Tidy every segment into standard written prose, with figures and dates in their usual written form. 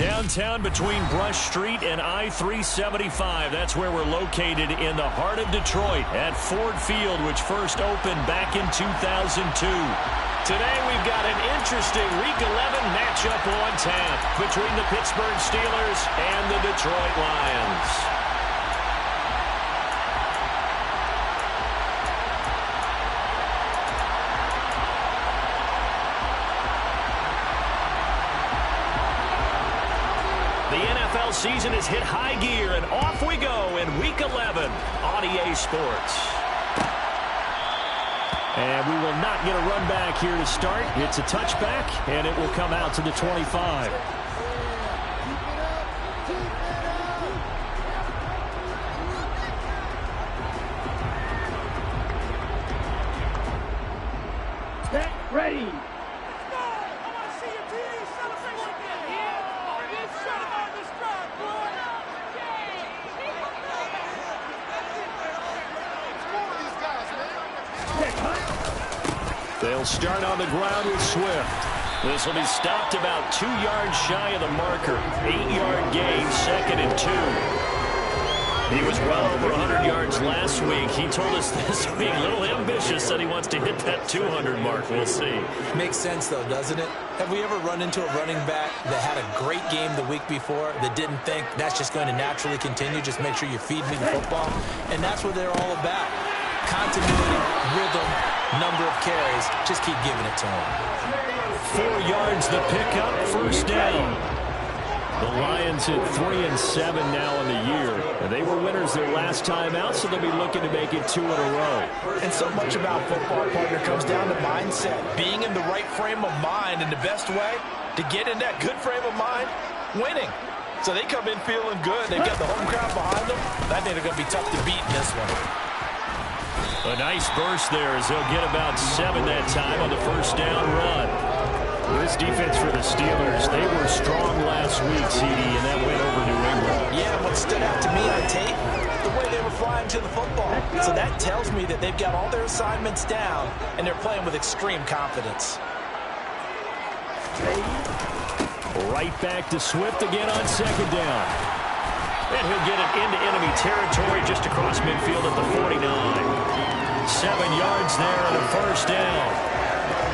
Downtown between Brush Street and I-375. That's where we're located in the heart of Detroit at Ford Field, which first opened back in 2002. Today we've got an interesting Week 11 matchup on tap between the Pittsburgh Steelers and the Detroit Lions. Season has hit high gear, and off we go in Week 11 on EA Sports. And we will not get a run back here to start. It's a touchback, and it will come out to the 25. Set, ready. They'll start on the ground with Swift. This will be stopped about 2 yards shy of the marker. 8-yard gain, 2nd and 2. He was well over 100 yards last week. He told us this week, a little ambitious, said he wants to hit that 200 mark. We'll see. Makes sense, though, doesn't it? Have we ever run into a running back that had a great game the week before that didn't think that's just going to naturally continue? Just make sure you feed me the football. And that's what they're all about. Continuity, rhythm, number of carries. Just keep giving it to him. 4 yards the pickup, first down. The Lions at 3-7 now in the year. They were winners their last time out, so they'll be looking to make it 2 in a row. And so much about football, partner, comes down to mindset. Being in the right frame of mind, and the best way to get in that good frame of mind, winning. So they come in feeling good. They've got the home crowd behind them. I think they're going to be tough to beat in this one. A nice burst there as they'll get about 7 that time on the first down run. This defense for the Steelers, they were strong last week, CD, and that went over New England. Yeah, what stood out to me on tape, the way they were flying to the football. So that tells me that they've got all their assignments down, and they're playing with extreme confidence. Right back to Swift again on 2nd down. And he'll get it into enemy territory just across midfield at the 49. 7 yards there and a first down.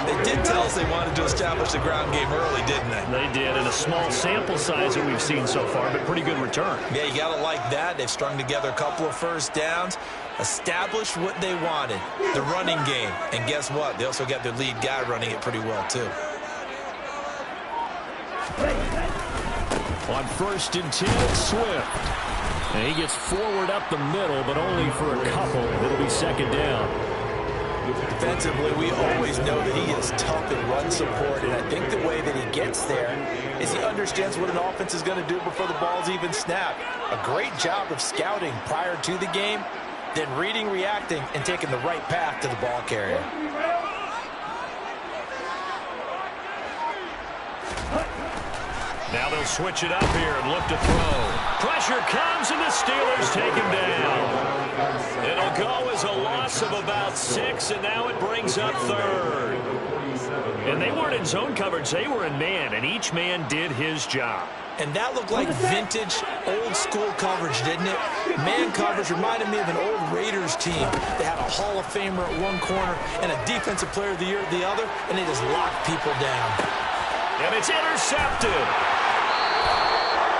They did tell us they wanted to establish the ground game early, didn't they? They did, in a small sample size that we've seen so far, but pretty good return. Yeah, you got to like that. They've strung together a couple of first downs, established what they wanted, the running game. And guess what? They also got their lead guy running it pretty well, too. On 1st and 10, it's Swift. And he gets forward up the middle, but only for a couple. It'll be 2nd down. Defensively, we always know that he is tough in run support, and I think the way that he gets there is he understands what an offense is going to do before the ball's even snapped. A great job of scouting prior to the game, then reading, reacting, and taking the right path to the ball carrier. Now they'll switch it up here and look to throw. Pressure comes, and the Steelers take him down. It'll go as a loss of about 6, and now it brings up 3rd. And they weren't in zone coverage. They were in man, and each man did his job. And that looked like vintage, old-school coverage, didn't it? Man coverage reminded me of an old Raiders team. They had a Hall of Famer at one corner and a Defensive Player of the Year at the other, and they just locked people down. And it's intercepted.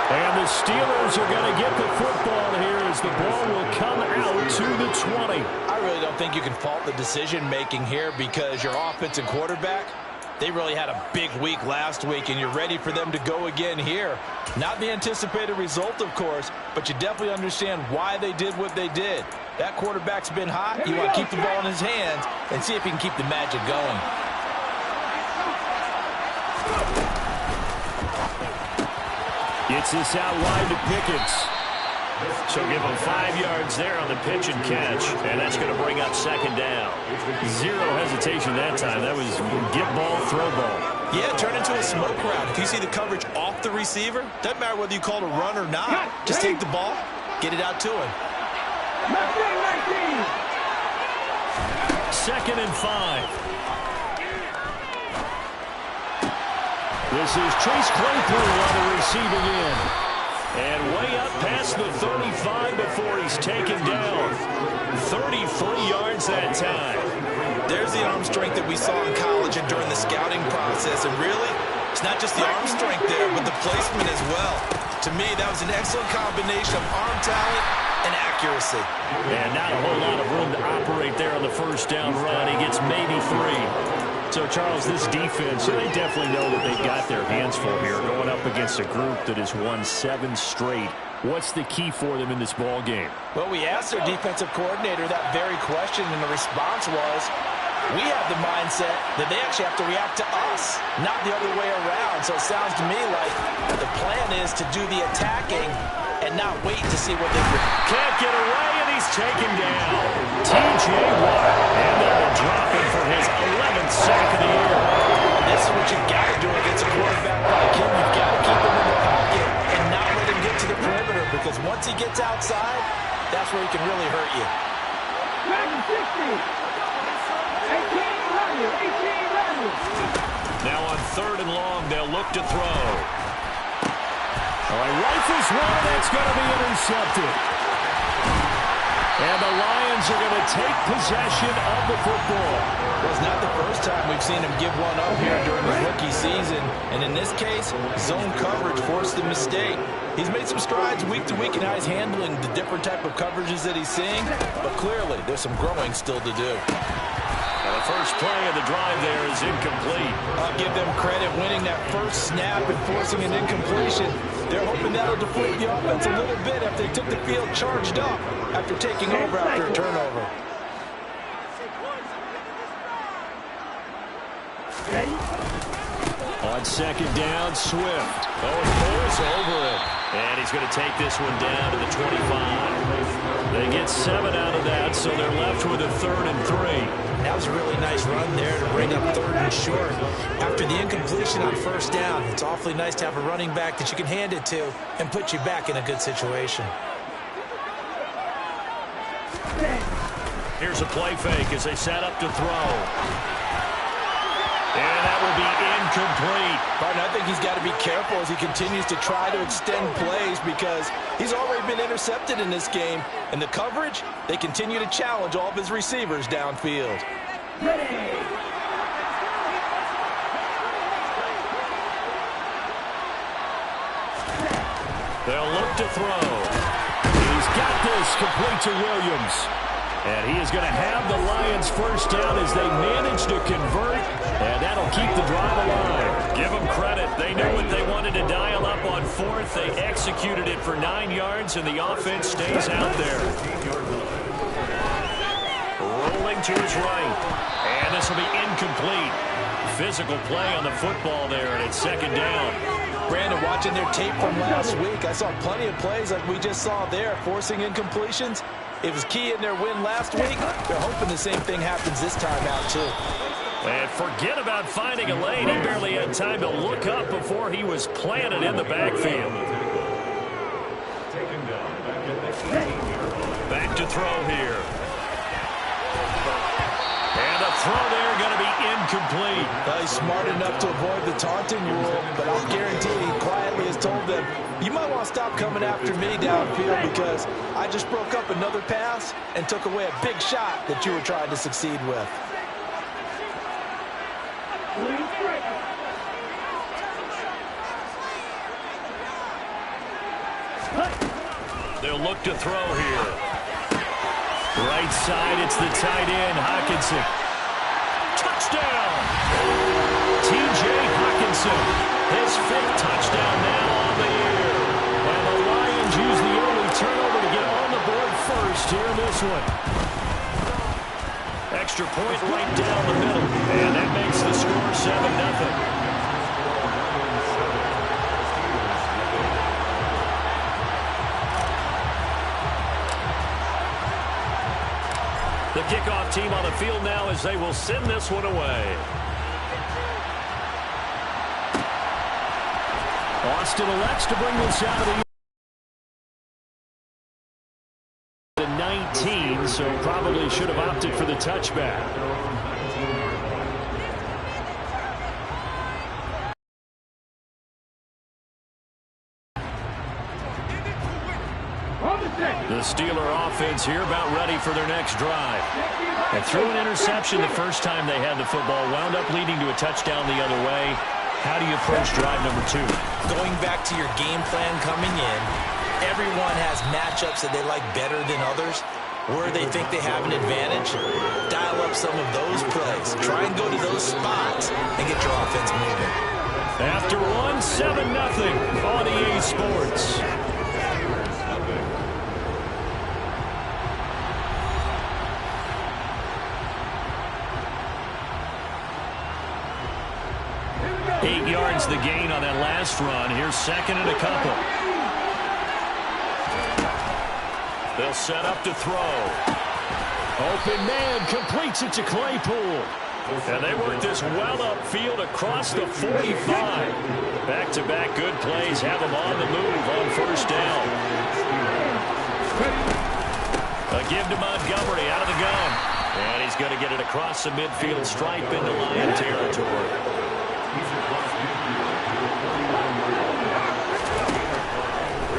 And the Steelers are going to get the football here as the ball will come out to the 20. I really don't think you can fault the decision-making here because your offensive quarterback, they really had a big week last week, and you're ready for them to go again here. Not the anticipated result, of course, but you definitely understand why they did what they did. That quarterback's been hot. You want to keep the ball in his hands and see if he can keep the magic going. Gets this out wide to Pickens. So give him 5 yards there on the pitch and catch, and that's going to bring up 2nd down. Zero hesitation that time. That was get ball, throw ball. Yeah, turn into a smoke route. If you see the coverage off the receiver, doesn't matter whether you call it a run or not. Just take the ball, get it out to him. 2nd and 5. This is Chase Claypool on the receiving end. And way up past the 35 before he's taken down. 33 yards that time. There's the arm strength that we saw in college and during the scouting process. And really, it's not just the arm strength there, but the placement as well. To me, that was an excellent combination of arm talent and accuracy. And not a whole lot of room to operate there on the first down run. He gets maybe 3. So, Charles, this defense, they definitely know that they've got their hands full here, going up against a group that has won 7 straight. What's the key for them in this ball game? Well, we asked their defensive coordinator that very question, and the response was, we have the mindset that they actually have to react to us, not the other way around. So it sounds to me like the plan is to do the attacking and not wait to see what they do. Can't get away, and he's taken down. T.J. Watt, and they'll drop him for his 11th sack of the year. This is what you've got to do against a quarterback like him. You've got to keep him in the pocket and not let him get to the perimeter, because once he gets outside, that's where he can really hurt you. 60. 18 running. Now on 3rd and long, they'll look to throw. All right, rifles one, that's going to be intercepted. And the Lions are going to take possession of the football. Well, it's not the first time we've seen him give one up here during his rookie season. And in this case, zone coverage forced the mistake. He's made some strides week to week in how he's handling the different type of coverages that he's seeing. But clearly, there's some growing still to do. And the first play of the drive there is incomplete. I'll give them credit winning that first snap and forcing an incompletion. They're hoping that'll deflate the offense a little bit after they took the field charged up after taking over after a turnover. On 2nd down, Swift. Oh, it pulls over it. And he's going to take this one down to the 25. They get 7 out of that, so they're left with a 3rd and 3. That was a really nice run there to bring up 3rd and short. After the incompletion on 1st down, it's awfully nice to have a running back that you can hand it to and put you back in a good situation. Here's a play fake as they set up to throw. And that will be incomplete. But I think he's got to be careful as he continues to try to extend plays, because he's already been intercepted in this game. And the coverage, they continue to challenge all of his receivers downfield. They'll look to throw. He's got this complete to Williams. And he is going to have the Lions first down as they manage to convert. And that'll keep the drive alive. Give them credit. They knew what they wanted to dial up on 4th. They executed it for 9 yards, and the offense stays out there. Rolling to his right. And this will be incomplete. Physical play on the football there, and it's 2nd down. Brandon, watching their tape from last week, I saw plenty of plays like we just saw there, forcing incompletions. It was key in their win last week. They're hoping the same thing happens this time out, too. And forget about finding a lane. He barely had time to look up before he was planted in the backfield. Back to throw here. And a throw there going to be incomplete. Well, he's smart enough to avoid the taunting rule, but I'll guarantee he quietly has told them, you might want to stop coming after me downfield, because I just broke up another pass and took away a big shot that you were trying to succeed with. They'll look to throw here. Right side, it's the tight end, Hockenson. Touchdown! T.J. Hockenson, his 5th touchdown now on the year. And the Lions use the early turnover to get on the board first here in this one. Extra point right down the middle. And that makes the score 7-0. The kickoff team on the field now as they will send this one away. Austin elects to bring this out of the 19, so probably should have opted for the touchback. The Steeler offense here about ready for their next drive. And threw an interception the first time they had the football, wound up leading to a touchdown the other way. How do you approach drive number 2? Going back to your game plan coming in, everyone has matchups that they like better than others. Where they think they have an advantage, dial up some of those plays. Try and go to those spots and get your offense moving. After 7-0 on EA Sports. Eight yards the gain on that last run. Here's second and a couple. They'll set up to throw. Open man completes it to Claypool. And they work this well upfield across the 45. Back-to-back good plays have them on the move on first down. A give to Montgomery out of the gun. And he's going to get it across the midfield stripe into Lion territory.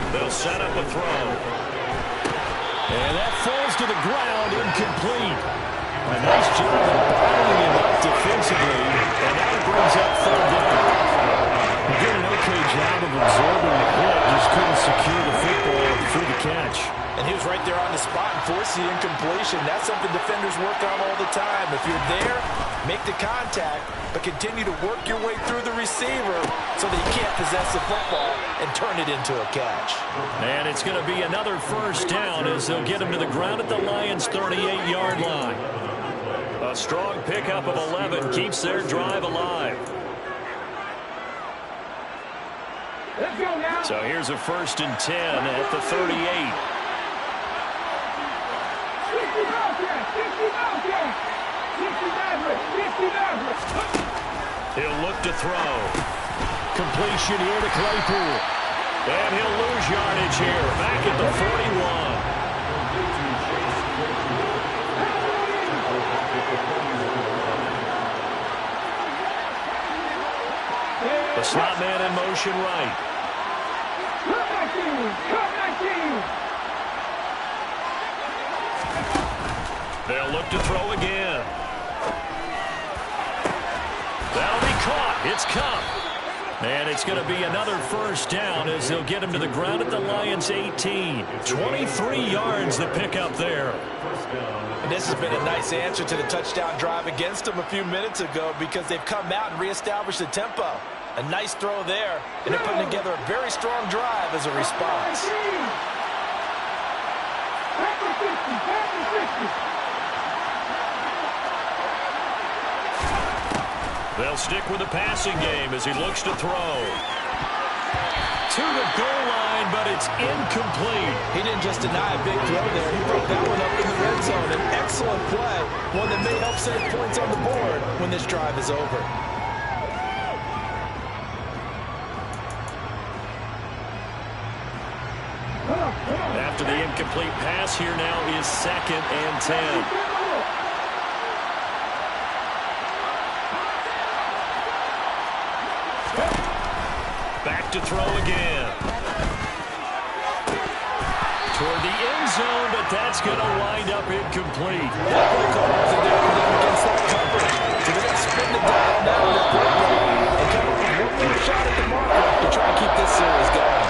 They'll set up a throw. And that falls to the ground, incomplete. A nice job of bottling him up defensively, and now it brings up third down. He did an okay job of absorbing the hit, just couldn't secure the football through the catch. And he was right there on the spot and forced the incompletion. That's something defenders work on all the time. If you're there, make the contact, but continue to work your way through the receiver so that you can't possess the football and turn it into a catch. And it's going to be another first down as they'll get him to the ground at the Lions' 38-yard line. A strong pickup of 11 keeps their drive alive. Let's go now. So here's a 1st and 10 at the 38. 50 He'll look to throw. Completion here to Claypool. And he'll lose yardage here. Back at the 41. The slot man in motion right. They'll look to throw again. That'll be caught. It's Cup. And it's going to be another first down as they'll get him to the ground at the Lions' 18. 23 yards the pickup there. And this has been a nice answer to the touchdown drive against them a few minutes ago because they've come out and reestablished the tempo. A nice throw there, and they're putting together a very strong drive as a response. They'll stick with the passing game as he looks to throw. To the goal line, but it's incomplete. He didn't just deny a big throw there. He broke that one up in the red zone. An excellent play, one that may help save points on the board when this drive is over. After the incomplete pass, here now is 2nd and 10. Back to throw again. Toward the end zone, but that's going to wind up incomplete. Against that coverage. So they're going to spin the dial down their quarterback and come up with one more shot at the marker to try and keep this series going.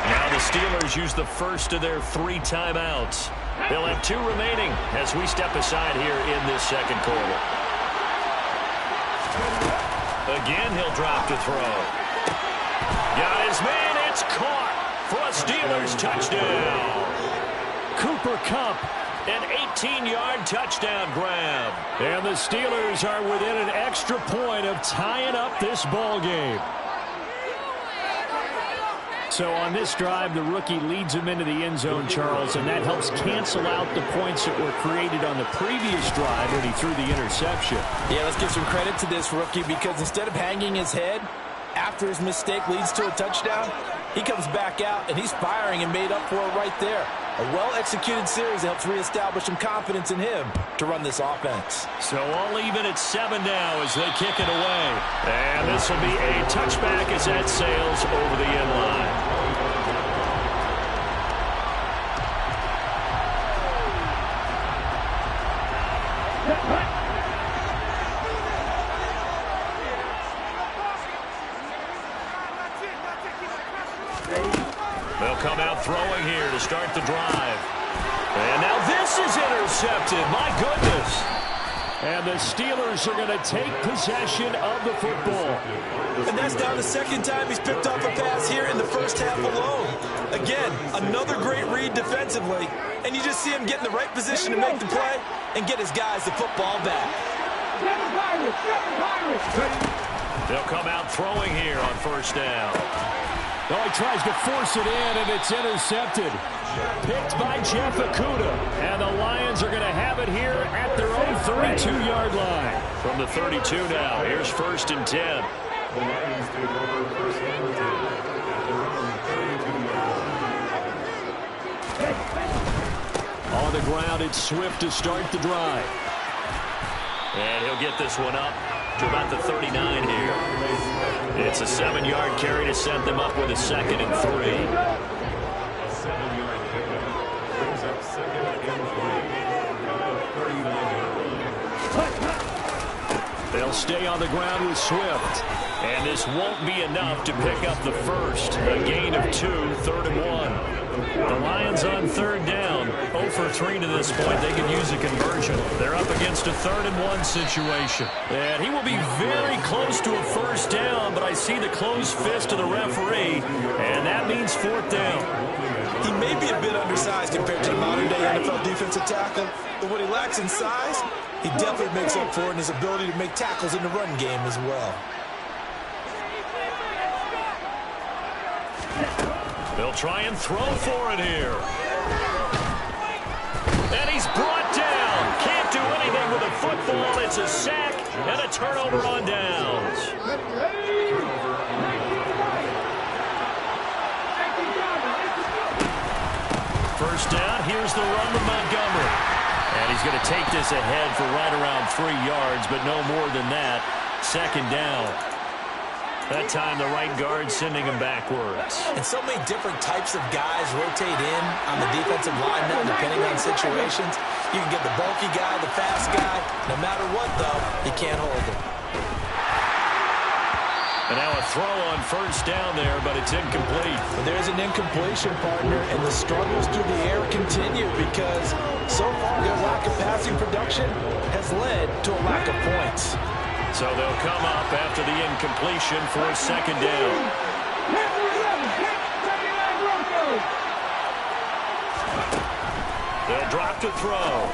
Now the Steelers use the first of their 3 timeouts. They'll have 2 remaining as we step aside here in this second quarter. Again, he'll drop to throw. Got his man. It's caught for a Steelers touchdown. Cooper Kupp, an 18-yard touchdown grab. And the Steelers are within an extra point of tying up this ball game. So on this drive, the rookie leads him into the end zone, Charles, and that helps cancel out the points that were created on the previous drive when he threw the interception. Yeah, let's give some credit to this rookie because instead of hanging his head after his mistake leads to a touchdown, he comes back out and he's firing and made up for it right there. A well-executed series that helps reestablish some confidence in him to run this offense. So all even at 7 now as they kick it away. And this will be a touchback as that sails over the end line. start the drive. And now this is intercepted. My goodness. And the Steelers are going to take possession of the football. And that's now the second time he's picked off a pass here in the first half alone. Again, another great read defensively. And you just see him get in the right position to make the play and get his guys the football back. They'll come out throwing here on first down. Oh, he tries to force it in, and it's intercepted. Picked by Jeff Okudah. And the Lions are going to have it here at their own 32-yard line. From the 32 now, here's first and 10. On the ground, it's Swift to start the drive. And he'll get this one up to about the 39 here. It's a 7-yard carry to set them up with a 2nd and 3. They'll stay on the ground with Swift. And this won't be enough to pick up the first. A gain of 2, 3rd and 1. The Lions on 3rd down. 0 for 3 to this point. They could use a conversion. They're up against a 3rd and 1 situation. And he will be very close to a first down, but I see the closed fist of the referee, and that means 4th down. He may be a bit undersized compared to the modern-day NFL defensive tackle, but what he lacks in size, he definitely makes up for it in his ability to make tackles in the run game as well. They'll try and throw for it here. And he's brought down. Can't do anything with the football. It's a sack and a turnover on downs. First down, here's the run with Montgomery. And he's going to take this ahead for right around 3 yards, but no more than that. 2nd down. That time, the right guard sending him backwards. And so many different types of guys rotate in on the defensive line now, depending on situations. You can get the bulky guy, the fast guy. No matter what, though, you can't hold him. And now a throw on first down there, but it's incomplete. But there's an incompletion, partner, and the struggles through the air continue because so far their lack of passing production has led to a lack of points. So they'll come up after the incompletion for 2nd down. They'll drop to throw.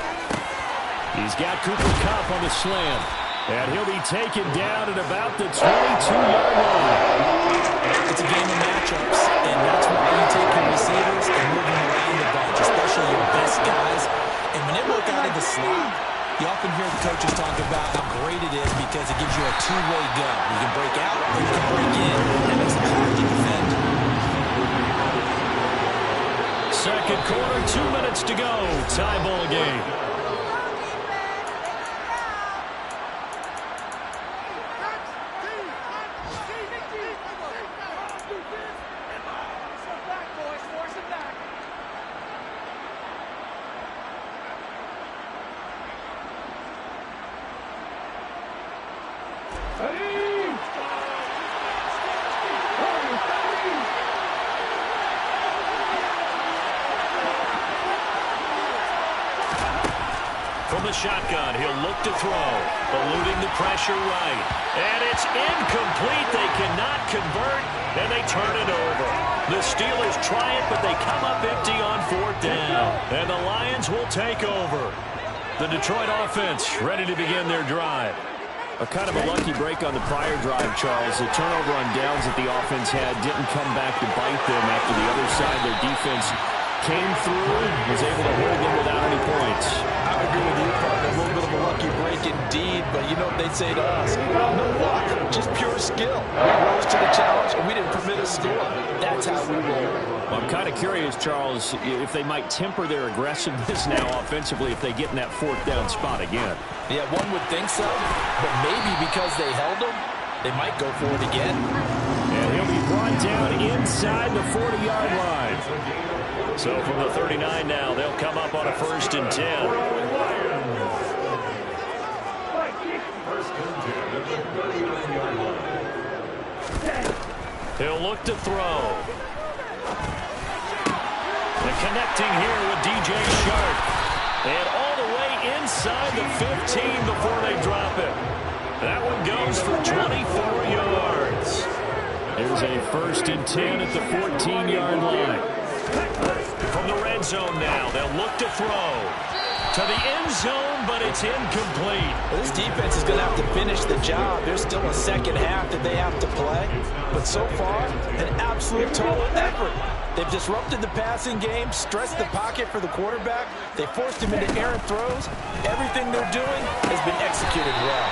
He's got Cooper Kupp on the slam. And he'll be taken down at about the 22-yard line. It's a game of matchups, and that's why you take your receivers and move them around the bunch, especially your best guys. And when they work out of the slot, you often hear the coaches talk about how great it is because it gives you a two-way go. You can break out or you can break in. That makes it hard to defend. Second quarter, 2 minutes to go. Tie ball game. From the shotgun, he'll look to throw. Eluding the pressure right. And it's incomplete. They cannot convert, and they turn it over. The Steelers try it, but they come up empty on 4th down. And the Lions will take over. The Detroit offense ready to begin their drive. A kind of a lucky break on the prior drive, Charles. The turnover on downs that the offense had didn't come back to bite them after the other side. Their defense came through, was able to hold them without any points. I agree with you, partner. A little bit of a lucky break indeed, but you know what they'd say to us? No luck, just pure skill. We rose to the challenge, and we didn't permit a score. That's how we roll. Well, I'm kind of curious, Charles, if they might temper their aggressiveness now offensively if they get in that 4th down spot again. Yeah, one would think so, but maybe because they held them, they might go for it again. And he'll be brought down inside the 40-yard line. So from the 39 now, they'll come up on a 1st and 10. He'll look to throw. And connecting here with DJ Shark. And all the way inside the 15 before they drop it. That one goes for 24 yards. Here's a 1st and 10 at the 14-yard line. From the red zone now, they'll look to throw. To the end zone, but it's incomplete. Well, this defense is going to have to finish the job. There's still a second half that they have to play. But so far, an absolute total effort. They've disrupted the passing game, stressed the pocket for the quarterback. They forced him into errant throws. Everything they're doing has been executed well.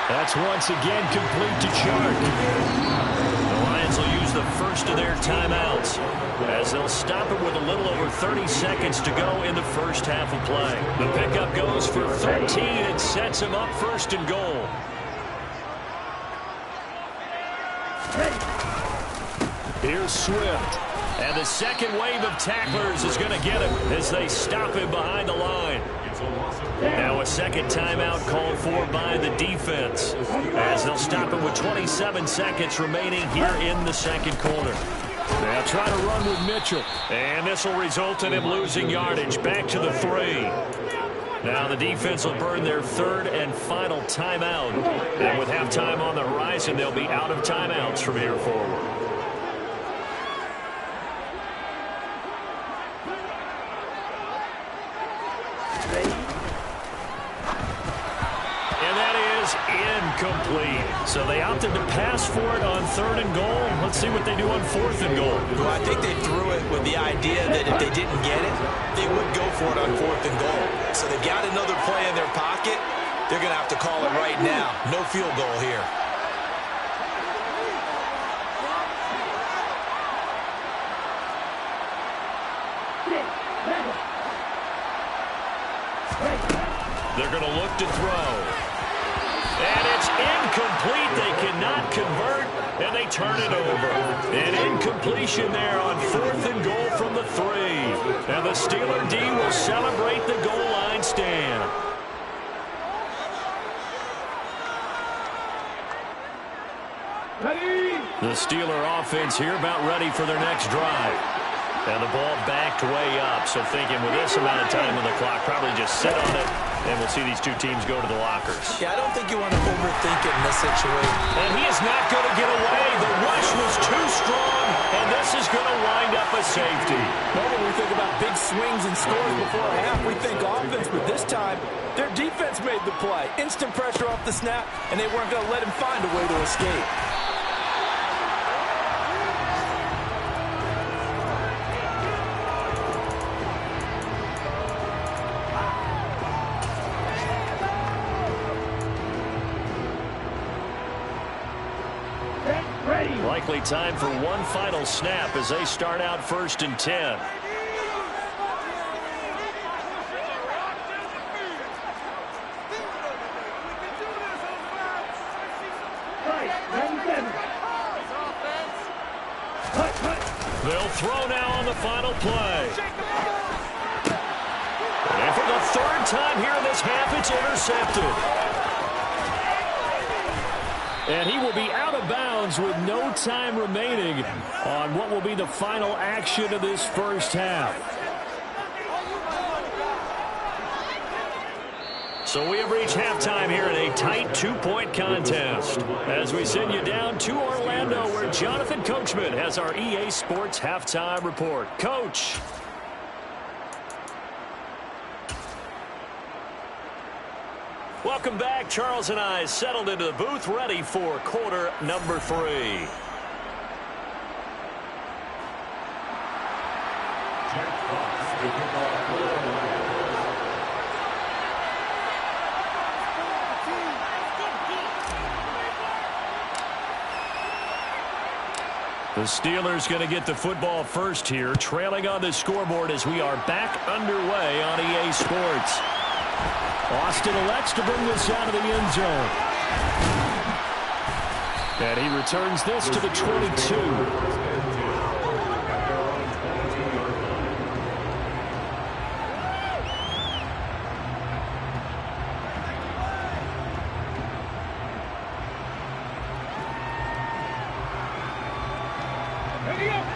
That's once again complete to Chark. The Lions will use the first of their timeouts as they'll stop it with a little over 30 seconds to go in the first half of play. The pickup goes for 13 and sets him up 1st and goal. Here's Swift. And the second wave of tacklers is going to get him as they stop him behind the line. Now a second timeout called for by the defense as they'll stop it with 27 seconds remaining here in the second quarter. They'll try to run with Mitchell. And this will result in him losing yardage back to the 3. Now the defense will burn their 3rd and final timeout. And with halftime on the horizon, they'll be out of timeouts from here forward. Incomplete. So they opted to pass for it on 3rd and goal. Let's see what they do on 4th and goal. Well, I think they threw it with the idea that if they didn't get it, they would go for it on 4th and goal. So they've got another play in their pocket. They're going to have to call it right now. No field goal here. They're going to look to throw. And it's incomplete. They cannot convert, and they turn it over. An incompletion there on 4th and goal from the 3. And the Steeler D will celebrate the goal line stand. Ready? The Steeler offense here about ready for their next drive. And the ball backed way up, so thinking with this amount of time on the clock, probably just sit on it, and we'll see these two teams go to the lockers. Yeah, I don't think you want to overthink it in this situation. And he is not going to get away. The rush was too strong, and this is going to wind up a safety. Well, when we think about big swings and scores before a half, we think offense, but this time, their defense made the play. Instant pressure off the snap, and they weren't going to let him find a way to escape. Likely time for one final snap as they start out 1st and 10. They'll throw now on the final play. And for the 3rd time here in this half, it's intercepted. And he will be out of bounds with no time remaining on what will be the final action of this first half. So we have reached halftime here in a tight 2-point contest as we send you down to Orlando where Jonathan Coachman has our EA Sports halftime report. Coach. Welcome back. Charles and I settled into the booth ready for quarter number 3. The Steelers going to get the football first here, trailing on the scoreboard as we are back underway on EA Sports. Austin elects to bring this out of the end zone. And he returns this to the 22.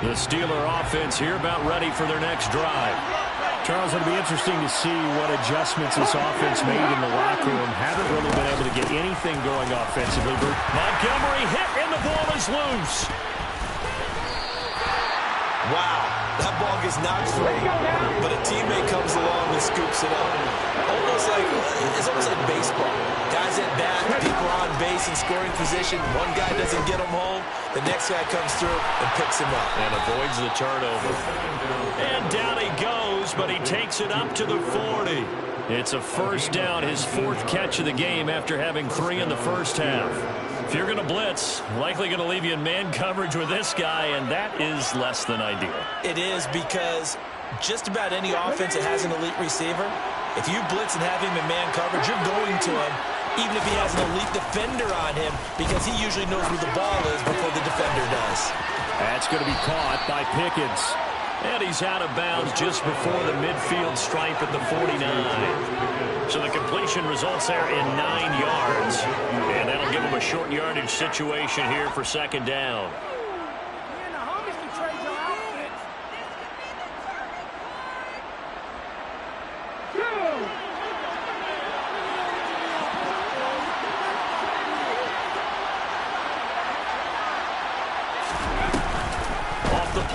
The Steeler offense here about ready for their next drive. Charles, it'll be interesting to see what adjustments this offense made in the locker room. Haven't really been able to get anything going offensively. Montgomery hit and the ball is loose. Wow, that ball gets knocked free, but a teammate comes along and scoops it up. It's almost like baseball. Guys at bat, people on base in scoring position. One guy doesn't get him home, the next guy comes through and picks him up. And avoids the turnover. And down he goes, but he takes it up to the 40. It's a first down, his 4th catch of the game after having 3 in the first half. If you're going to blitz, likely going to leave you in man coverage with this guy, and that is less than ideal. It is, because just about any offense that has an elite receiver, if you blitz and have him in man coverage, you're going to him, even if he has an elite defender on him, because he usually knows where the ball is before the defender does. That's going to be caught by Pickens. And he's out of bounds just before the midfield stripe at the 49. So the completion results there in 9 yards. And that'll give him a short yardage situation here for 2nd down.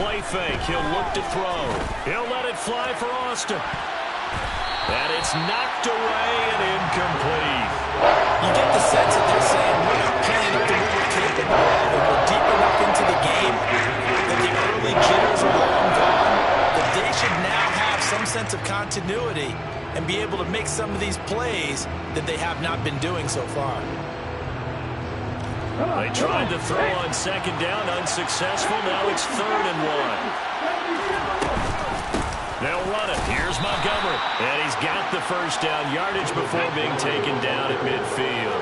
Play fake. He'll look to throw. He'll let it fly for Austin. And it's knocked away and incomplete. You get the sense that they're saying we're not playing up to what we're capable of, and we're deep enough into the game that the early jitters are long gone, that they should now have some sense of continuity and be able to make some of these plays that they have not been doing so far. They tried to throw on 2nd down, unsuccessful. Now it's 3rd and 1. They'll run it. Here's Montgomery. And he's got the first down yardage before being taken down at midfield.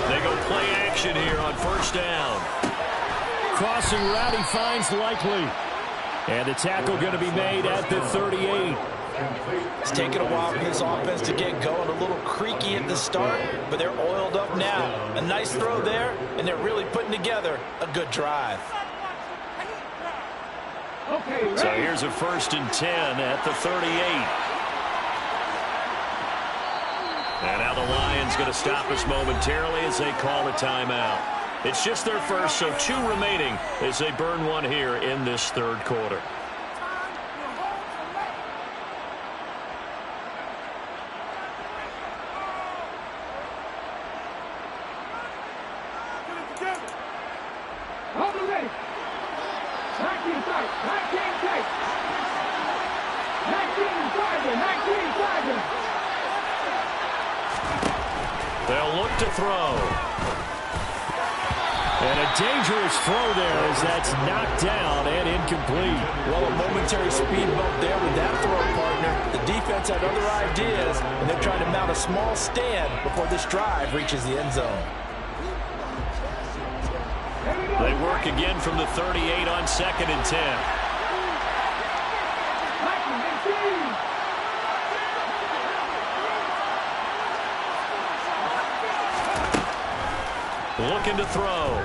They go play action here on 1st down. Crossing route, he finds Likely. And the tackle going to be made at the 38. It's taken a while for this offense to get going. A little creaky at the start, but they're oiled up now. A nice throw there, and they're really putting together a good drive. So here's a 1st and 10 at the 38. And now the Lions going to stop us momentarily as they call a timeout. It's just their first, so 2 remaining as they burn one here in this 3rd quarter. They'll look to throw. And a dangerous throw there as that's knocked down and incomplete. Well, a momentary speed bump there with that throw, partner. The defense had other ideas, and they're trying to mount a small stand before this drive reaches the end zone. They work again from the 38 on 2nd and 10. Looking to throw.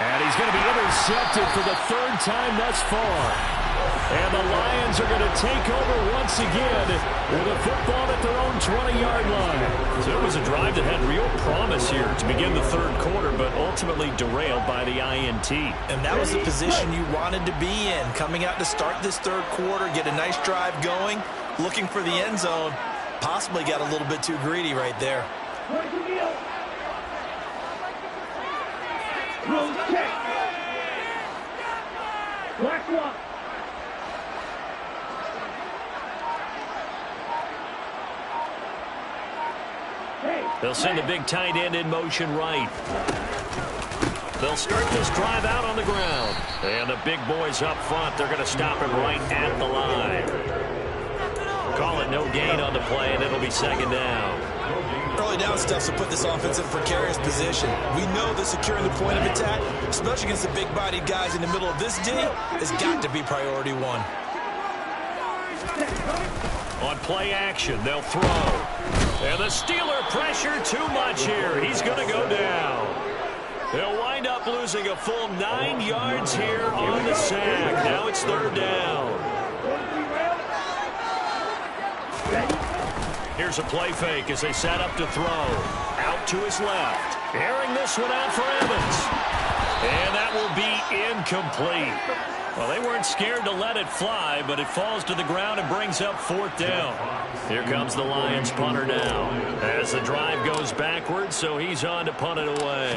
And he's going to be intercepted for the 3rd time thus far. And the Lions are going to take over once again with a football at their own 20-yard line. So it was a drive that had real promise here to begin the 3rd quarter, but ultimately derailed by the INT. And that was the position you wanted to be in, coming out to start this 3rd quarter, get a nice drive going, looking for the end zone. Possibly got a little bit too greedy right there. Black one. They'll send a big tight end in motion right. They'll start this drive out on the ground. And the big boys up front, they're going to stop him right at the line. Call it no gain on the play, and it'll be 2nd down. Early down stuff to put this offense in a precarious position. We know that securing the point of attack, especially against the big-bodied guys in the middle of this D, has got to be priority 1. On play action, they'll throw. And the Steeler pressure too much here. He's going to go down. They'll wind up losing a full 9 yards here on the sack. Now it's 3rd down. Here's a play fake as they set up to throw. Out to his left. Airing this one out for Evans. And that will be incomplete. Well, they weren't scared to let it fly, but it falls to the ground and brings up 4th down. Here comes the Lions punter now. As the drive goes backwards, so he's on to punt it away.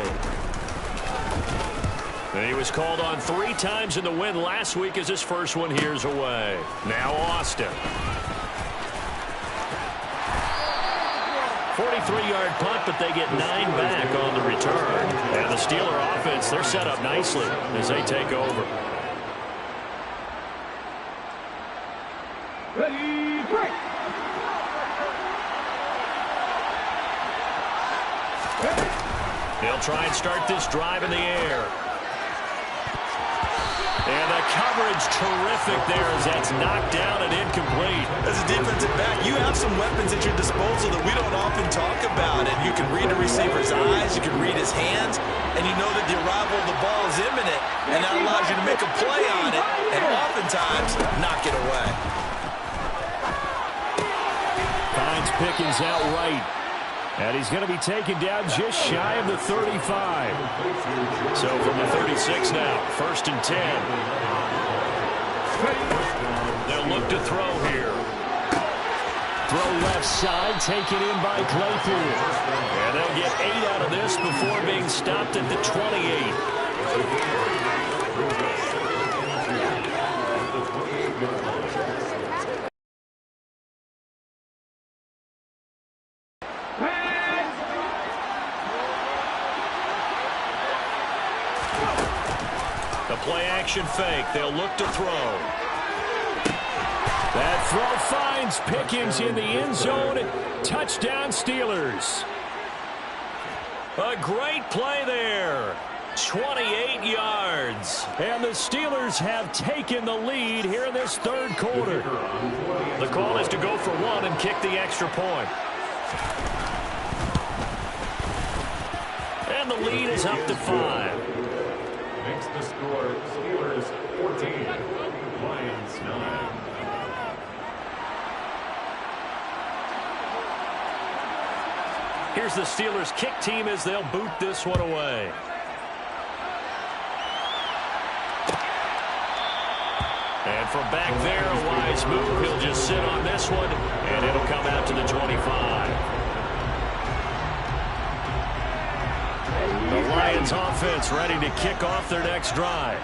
And he was called on 3 times in the win last week as his first one here's away. Now Austin. 43-yard punt, but they get 9 back on the return. And the Steeler offense, they're set up nicely as they take over. Ready, break. They'll try and start this drive in the air. And the coverage terrific there as that's knocked down and incomplete. As a defensive back, you have some weapons at your disposal that we don't often talk about. And you can read a receiver's eyes, you can read his hands, and you know that the arrival of the ball is imminent. And that allows you to make a play on it and oftentimes knock it away. Finds Pickens outright. And he's going to be taken down just shy of the 35. So from the 36 now, 1st and 10. They'll look to throw here. Throw left side, taken in by Claypool. And they'll get 8 out of this before being stopped at the 28. Play-action fake. They'll look to throw. That throw finds Pickens in the end zone. Touchdown, Steelers. A great play there. 28 yards. And the Steelers have taken the lead here in this 3rd quarter. The call is to go for 1 and kick the extra point. And the lead is up to 5. Makes the score Steelers 14, Lions 9. Here's the Steelers kick team as they'll boot this one away. And from back there, a wise move. He'll just sit on this one, and it'll come out to the 25. The Lions offense ready to kick off their next drive.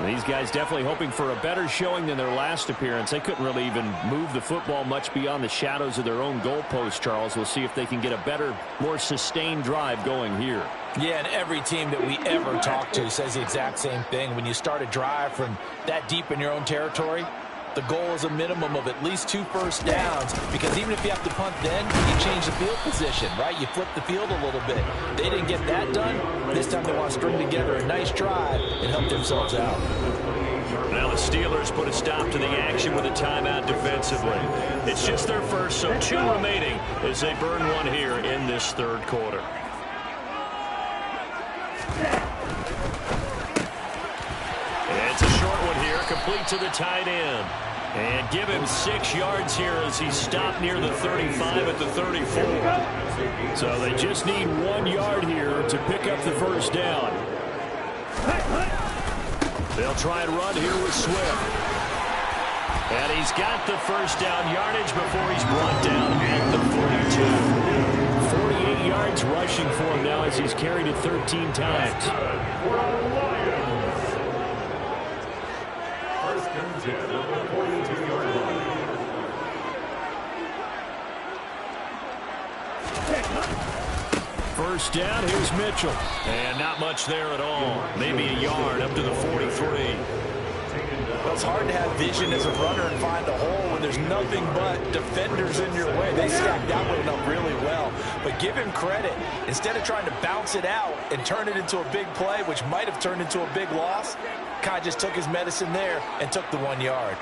These guys definitely hoping for a better showing than their last appearance. They couldn't really even move the football much beyond the shadows of their own goalpost, Charles. We'll see if they can get a better, more sustained drive going here. Yeah, and every team that we ever talk to says the exact same thing. When you start a drive from that deep in your own territory, the goal is a minimum of at least 2 first downs, because even if you have to punt then, you change the field position, right? You flip the field a little bit. They didn't get that done. This time they want to string together a nice drive and help themselves out. Now the Steelers put a stop to the action with a timeout defensively. It's just their first, so 2 remaining as they burn one here in this 3rd quarter. It's a short one here, complete to the tight end. And give him 6 yards here as he's stopped near the 35 at the 34. So they just need 1 yard here to pick up the first down. They'll try and run here with Swift. And he's got the first down yardage before he's brought down at the 42. 48 yards rushing for him now as he's carried it 13 times. First and 10 at the 42-yard line. First down, here's Mitchell. And not much there at all. Maybe a yard up to the 43. Well, it's hard to have vision as a runner and find a hole when there's nothing but defenders in your way. They stacked that one up really well. But give him credit. Instead of trying to bounce it out and turn it into a big play, which might have turned into a big loss, Kai just took his medicine there and took the 1 yard.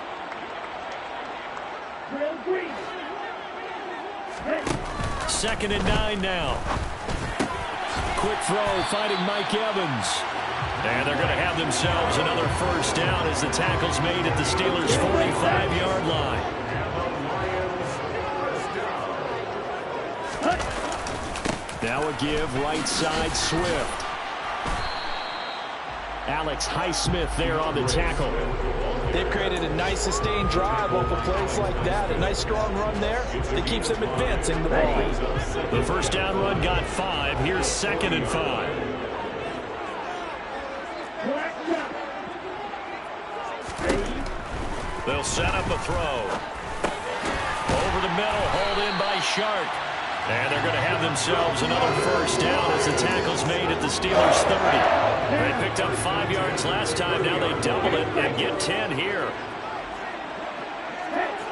2nd and 9 now. Quick throw, finding Mike Evans. And they're going to have themselves another first down as the tackle's made at the Steelers' 45-yard line. Now a give, right side, Swift. Alex Highsmith there on the tackle. They've created a nice sustained drive off of plays like that. A nice strong run there that keeps them advancing the ball. The first down run got 5. Here's 2nd and 5. They'll set up a throw. Over the middle, hauled in by Shark. And they're going to have themselves another first down as the tackle's made at the Steelers' 30. They picked up 5 yards last time. Now they double it and get 10 here.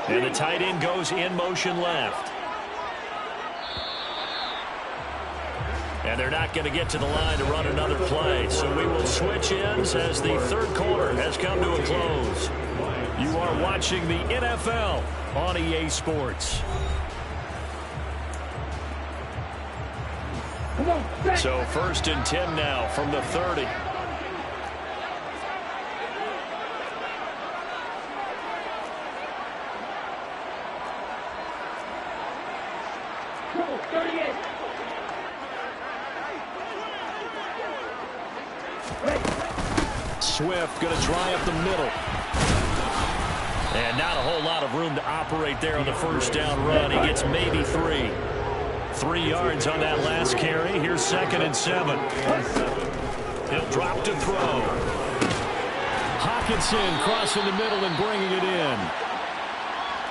And the tight end goes in motion left. And they're not going to get to the line to run another play. So we will switch ends as the third quarter has come to a close. You are watching the NFL on EA Sports. So 1st and 10 now from the 30. Swift going to try up the middle. And not a whole lot of room to operate there on the first down run. He gets maybe 3. 3 yards on that last carry. Here's 2nd and 7. He'll drop to throw. Hawkinson crossing the middle and bringing it in.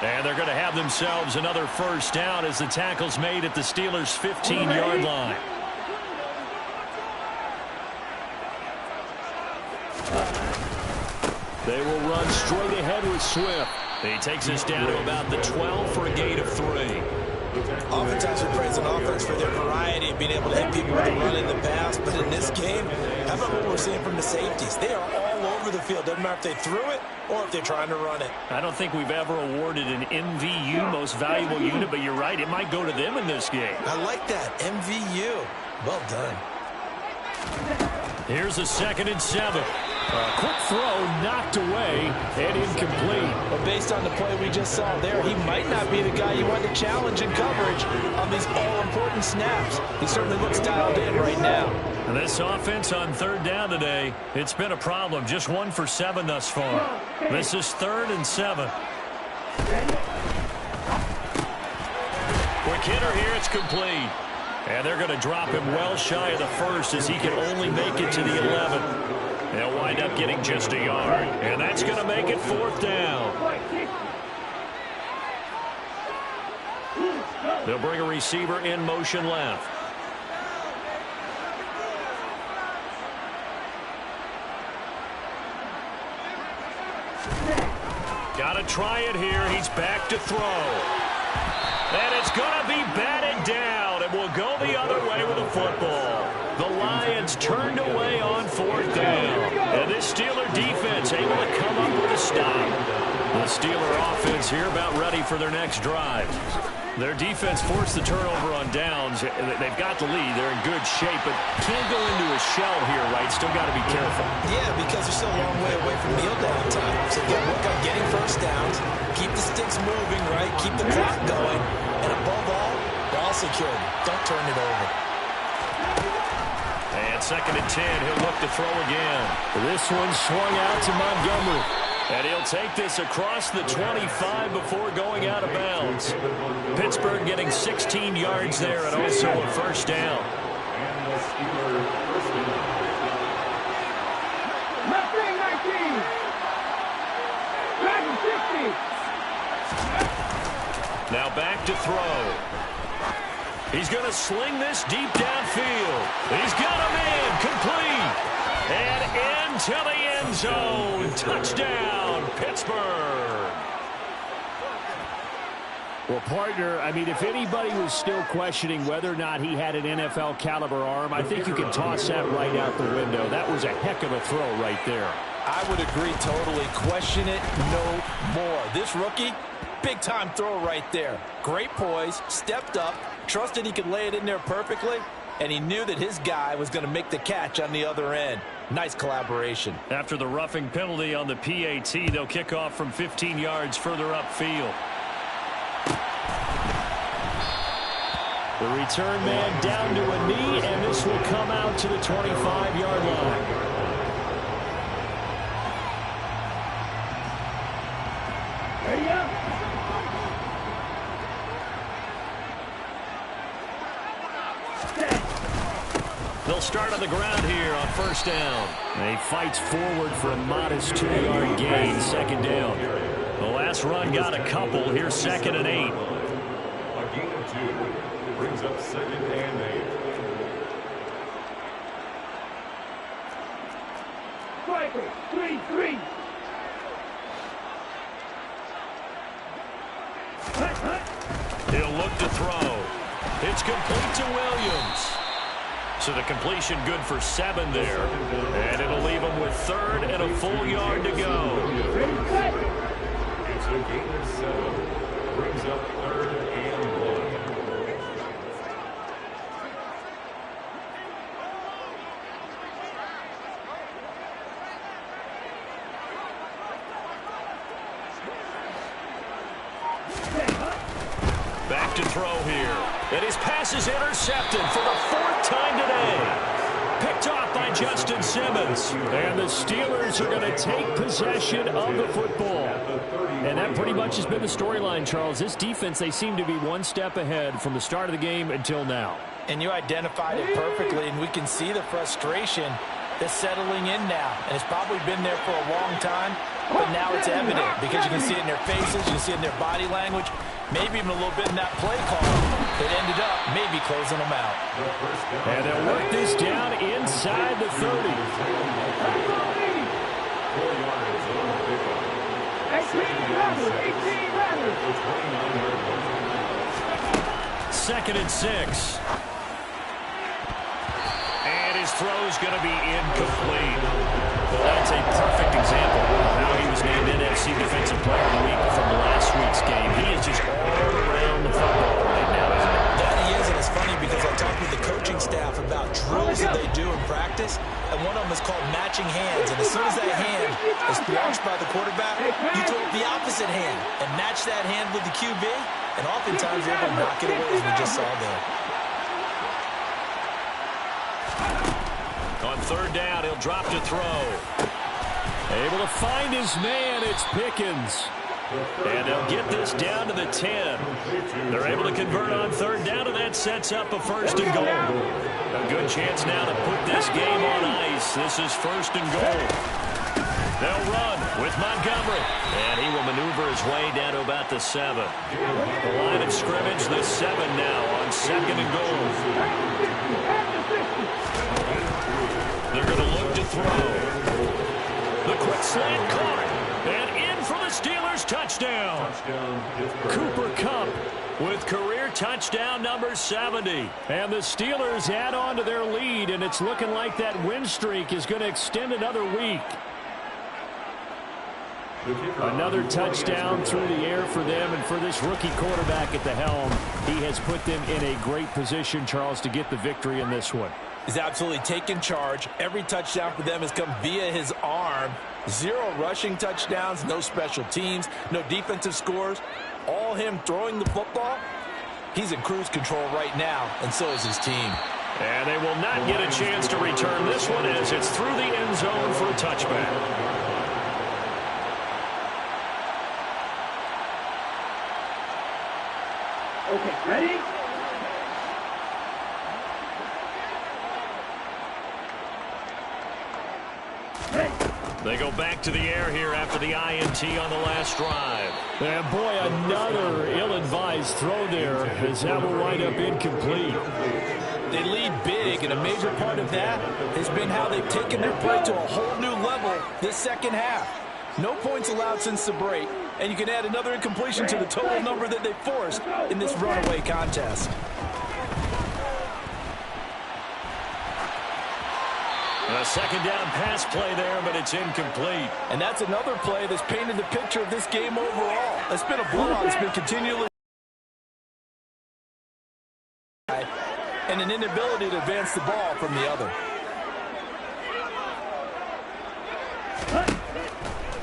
And they're going to have themselves another first down as the tackle's made at the Steelers' 15-yard line. They will run straight ahead with Swift. He takes us down to about the 12 for a gain of 3. Oftentimes we praise an offense for their variety of being able to hit people with a run in the past, but in this game, how about what we're seeing from the safeties? They are all over the field. Doesn't matter if they threw it or if they're trying to run it. I don't think we've ever awarded an MVU, most valuable unit, but you're right, it might go to them in this game. I like that, MVU. Well done. Here's a 2nd and 7. A quick throw knocked away and incomplete. But based on the play we just saw there, he might not be the guy you want to challenge in coverage on these all-important snaps. He certainly looks dialed in right now. And this offense on 3rd down today, it's been a problem. Just 1 for 7 thus far. This is 3rd and 7. Quick hitter here, it's complete. And they're going to drop him well shy of the 1st as he can only make it to the 11th. They'll wind up getting just a yard. And that's going to make it 4th down. They'll bring a receiver in motion left. Got to try it here. He's back to throw. And it's going to be batted down. And will go the other way with the football. The Lions turned away on 4th down. And this Steeler defense able to come up with a stop. The Steeler offense here about ready for their next drive. Their defense forced the turnover on downs. They've got the lead. They're in good shape, but can't go into a shell here, right? Still got to be careful. Yeah, because they're still a long way away from kneel down time. So you got to work on getting first downs, keep the sticks moving, right? Keep the clock going. And above all, ball security. Don't turn it over. And 2nd and 10, he'll look to throw again. This one swung out to Montgomery. And he'll take this across the 25 before going out of bounds. Pittsburgh getting 16 yards there and also a first down. Now back to throw. He's going to sling this deep downfield. He's got him in, complete. And into the end zone. Touchdown, Pittsburgh. Well, partner, I mean, if anybody was still questioning whether or not he had an NFL caliber arm, I think you can toss that right out the window. That was a heck of a throw right there. I would agree totally. Question it no more. This rookie, big-time throw right there. Great poise, stepped up, trusted he could lay it in there perfectly, and he knew that his guy was going to make the catch on the other end. Nice collaboration. After the roughing penalty on the PAT, they'll kick off from 15 yards further upfield. The return man down to a knee, and this will come out to the 25-yard line. Ready up. They'll start on the ground here on first down. He fights forward for a modest 2-yard gain, second down. The last run got a couple. Here's 2nd and 8. A gain of 2 brings up 2nd and 8. Striker, 3-3. He'll look to throw. It's complete to Williams. So the completion good for 7 there. And it'll leave him with 3rd and a full yard to go. It's a gain of 7. Brings up 3rd and 1. Back to throw here. And his pass is intercepted for the 4th time today. Picked off by Justin Simmons. And the Steelers are going to take possession of the football. And that pretty much has been the storyline, Charles. This defense, they seem to be one step ahead from the start of the game until now. And you identified it perfectly, and we can see the frustration that's settling in now. And it's probably been there for a long time, but now it's evident because you can see it in their faces, you can see it in their body language, maybe even a little bit in that play call that ended up maybe closing them out. And they'll work this down inside the 30. 4 yards on the pickup. 2nd and 6. And his throw's going to be incomplete. Well, that's a perfect example of how he was named NFC Defensive Player of the Week from last week's game. He is just all around the football right now, isn't he? That he is, and it's funny because I talked with the coaching staff about drills that they do in practice, and one of them is called matching hands. And as soon as that hand is launched by the quarterback, you throw up the opposite hand and match that hand with the QB, and oftentimes you're able to knock it away, as we just saw there. On 3rd down, he'll drop to throw. Able to find his man. It's Pickens. And they'll get this down to the 10. They're able to convert on 3rd down, and that sets up a 1st and goal. A good chance now to put this game on ice. This is 1st and goal. They'll run with Montgomery. And he will maneuver his way down to about the 7. The line of scrimmage, the 7 now on 2nd and goal. They're going to look to throw. The quick slant caught. And in for the Steelers touchdown. Cooper Kupp with career touchdown number 70. And the Steelers add on to their lead, and it's looking like that win streak is going to extend another week. Another touchdown through the air for them, and for this rookie quarterback at the helm, he has put them in a great position, Charles, to get the victory in this one. He's absolutely taken charge. Every touchdown for them has come via his arm. 0 rushing touchdowns, no special teams, no defensive scores. All him throwing the football. He's in cruise control right now, and so is his team. And they will not get a chance to return this one as it's through the end zone for a touchback. Okay, ready? They go back to the air here after the INT on the last drive. And boy, another ill-advised throw there as that will wind up incomplete. They lead big, and a major part of that has been how they've taken their play to a whole new level this second half. No points allowed since the break, and you can add another incompletion to the total number that they forced in this runaway contest. A second down pass play there, but it's incomplete. And that's another play that's painted the picture of this game overall. It's been a blowout. It's been continually and an inability to advance the ball from the other.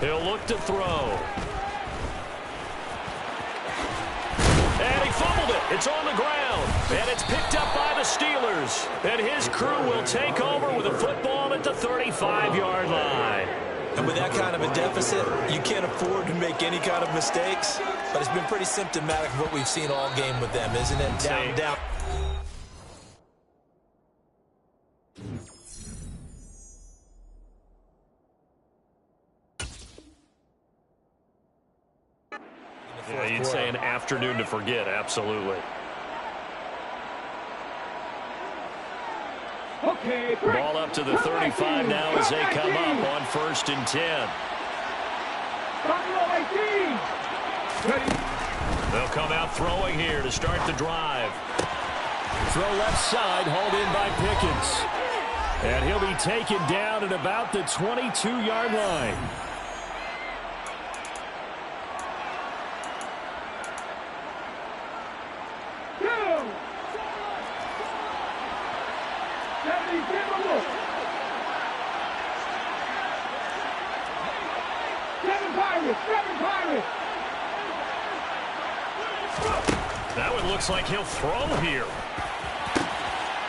He'll look to throw. And he fumbled it. It's on the ground. And it's picked up by the Steelers. And his crew will take over with a football at the 35-yard line. And with that kind of a deficit, you can't afford to make any kind of mistakes. But it's been pretty symptomatic of what we've seen all game with them, isn't it? Down, down. Yeah, you'd say an afternoon to forget, absolutely. Okay, Ball up to the 35 now as they come up on 1st and 10. They'll come out throwing here to start the drive. Throw left side, hauled in by Pickens. And he'll be taken down at about the 22-yard line. That one looks like he'll throw here.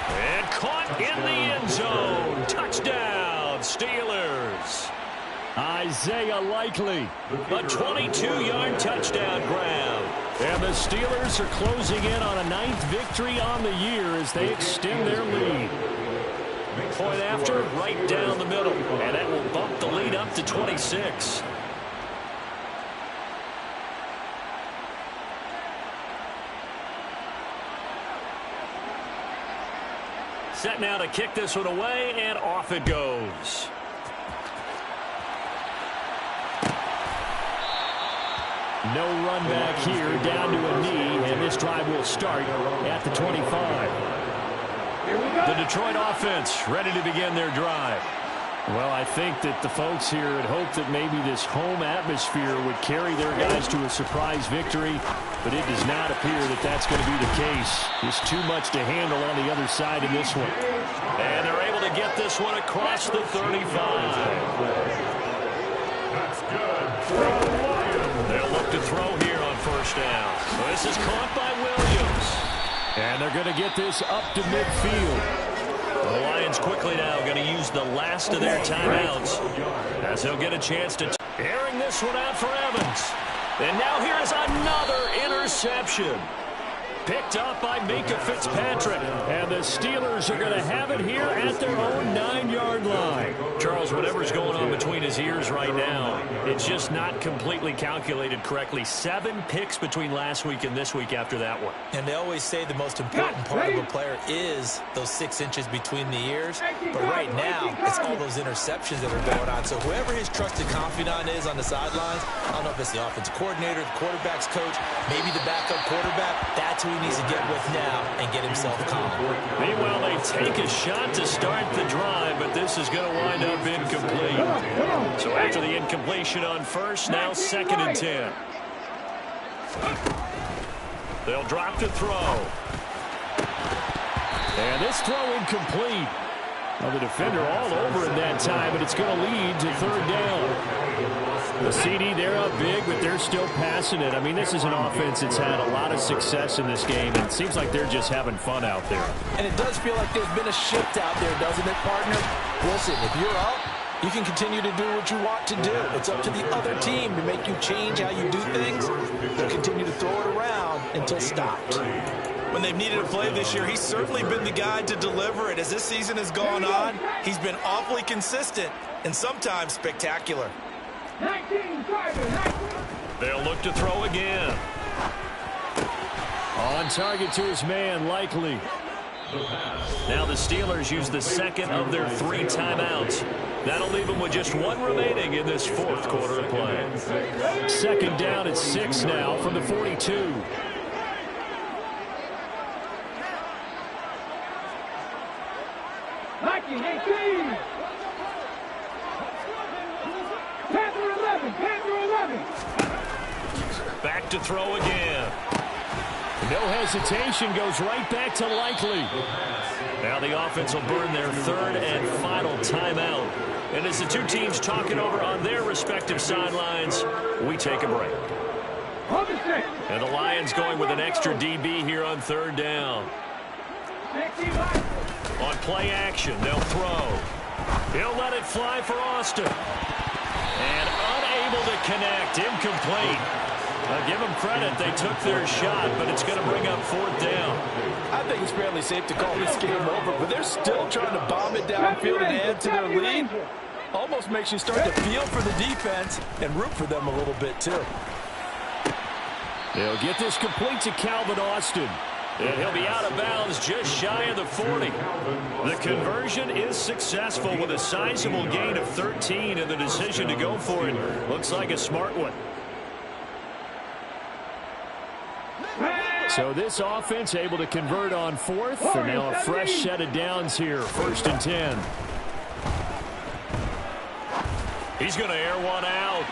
And caught in the end zone. Touchdown, Steelers. Isaiah Likely. A 22-yard touchdown grab. And the Steelers are closing in on a 9th victory on the year as they extend their lead. Point after, right down the middle. And that will bump the lead up to 26. Set now to kick this one away, and off it goes. No run back here, down to a knee, and this drive will start at the 25. The Detroit offense ready to begin their drive. Well, I think that the folks here had hoped that maybe this home atmosphere would carry their guys to a surprise victory, but it does not appear that that's going to be the case. There's too much to handle on the other side in this one. And they're able to get this one across the 35. That's good. They'll look to throw here on 1st down. So this is caught by Williams. And they're going to get this up to midfield. The Lions quickly now going to use the last of their timeouts as they'll get a chance to airing this one out for Evans. And now here is another interception. Picked up by Minka Fitzpatrick. And the Steelers are going to have it here at their own 9-yard line. Charles, whatever's going on between his ears right now, it's just not completely calculated correctly. 7 picks between last week and this week after that one. And they always say the most important part of a player is those 6 inches between the ears. But right now, it's all those interceptions that are going on. So whoever his trusted confidant is on the sidelines, I don't know if it's the offensive coordinator, the quarterback's coach, maybe the backup quarterback, that's who he needs to get with now and get himself calm. Meanwhile, they take a shot to start the drive, but this is going to wind up incomplete. So after the incompletion on 1st, now 2nd and 10. They'll drop to throw. And this throw incomplete. Well, the defender all over it that time, but it's going to lead to 3rd down. The CD, they're up big, but they're still passing it. I mean, this is an offense that's had a lot of success in this game, and it seems like they're just having fun out there. And it does feel like there's been a shift out there, doesn't it, partner? Listen, if you're up, you can continue to do what you want to do. It's up to the other team to make you change how you do things. They'll continue to throw it around until stopped. When they've needed a play this year, he's certainly been the guy to deliver it. As this season has gone on, he's been awfully consistent and sometimes spectacular. 19, They'll look to throw again. On target to his man, Likely. Now the Steelers use the 2nd of their 3 timeouts. That'll leave them with just 1 remaining in this 4th quarter of play. 2nd down at 6 now from the 42. Nike 18. Panther 11. Panther 11. Back to throw again. No hesitation, goes right back to Likely. Now the offense will burn their third and final timeout. And as the two teams talk it over on their respective sidelines, we take a break. And the Lions going with an extra DB here on third down. On play action, they'll throw. He'll let it fly for Austin. And unable to connect, incomplete. Give them credit, they took their shot, but it's going to bring up fourth down. I think it's fairly safe to call this game over, but they're still trying to bomb it downfield and add to their lead. Almost makes you start to feel for the defense and root for them a little bit, too. They'll get this complete to Calvin Austin. And he'll be out of bounds just shy of the 40. The conversion is successful with a sizable gain of 13, and the decision to go for it looks like a smart one. So this offense able to convert on fourth, and now a fresh set of downs here, 1st and 10. He's going to air one out.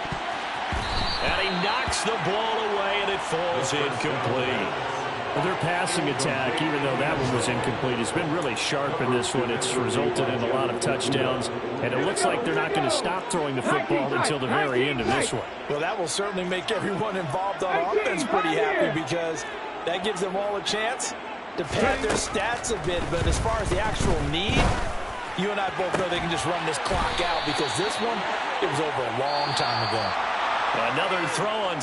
And he knocks the ball away, and it falls incomplete. Well, their passing attack, even though that one was incomplete, has been really sharp in this one. It's resulted in a lot of touchdowns, and it looks like they're not going to stop throwing the football until the very end of this one. Well, that will certainly make everyone involved on offense pretty happy, because that gives them all a chance to pad their stats a bit. But as far as the actual need, you and I both know they can just run this clock out, because this one, it was over a long time ago. Another throw on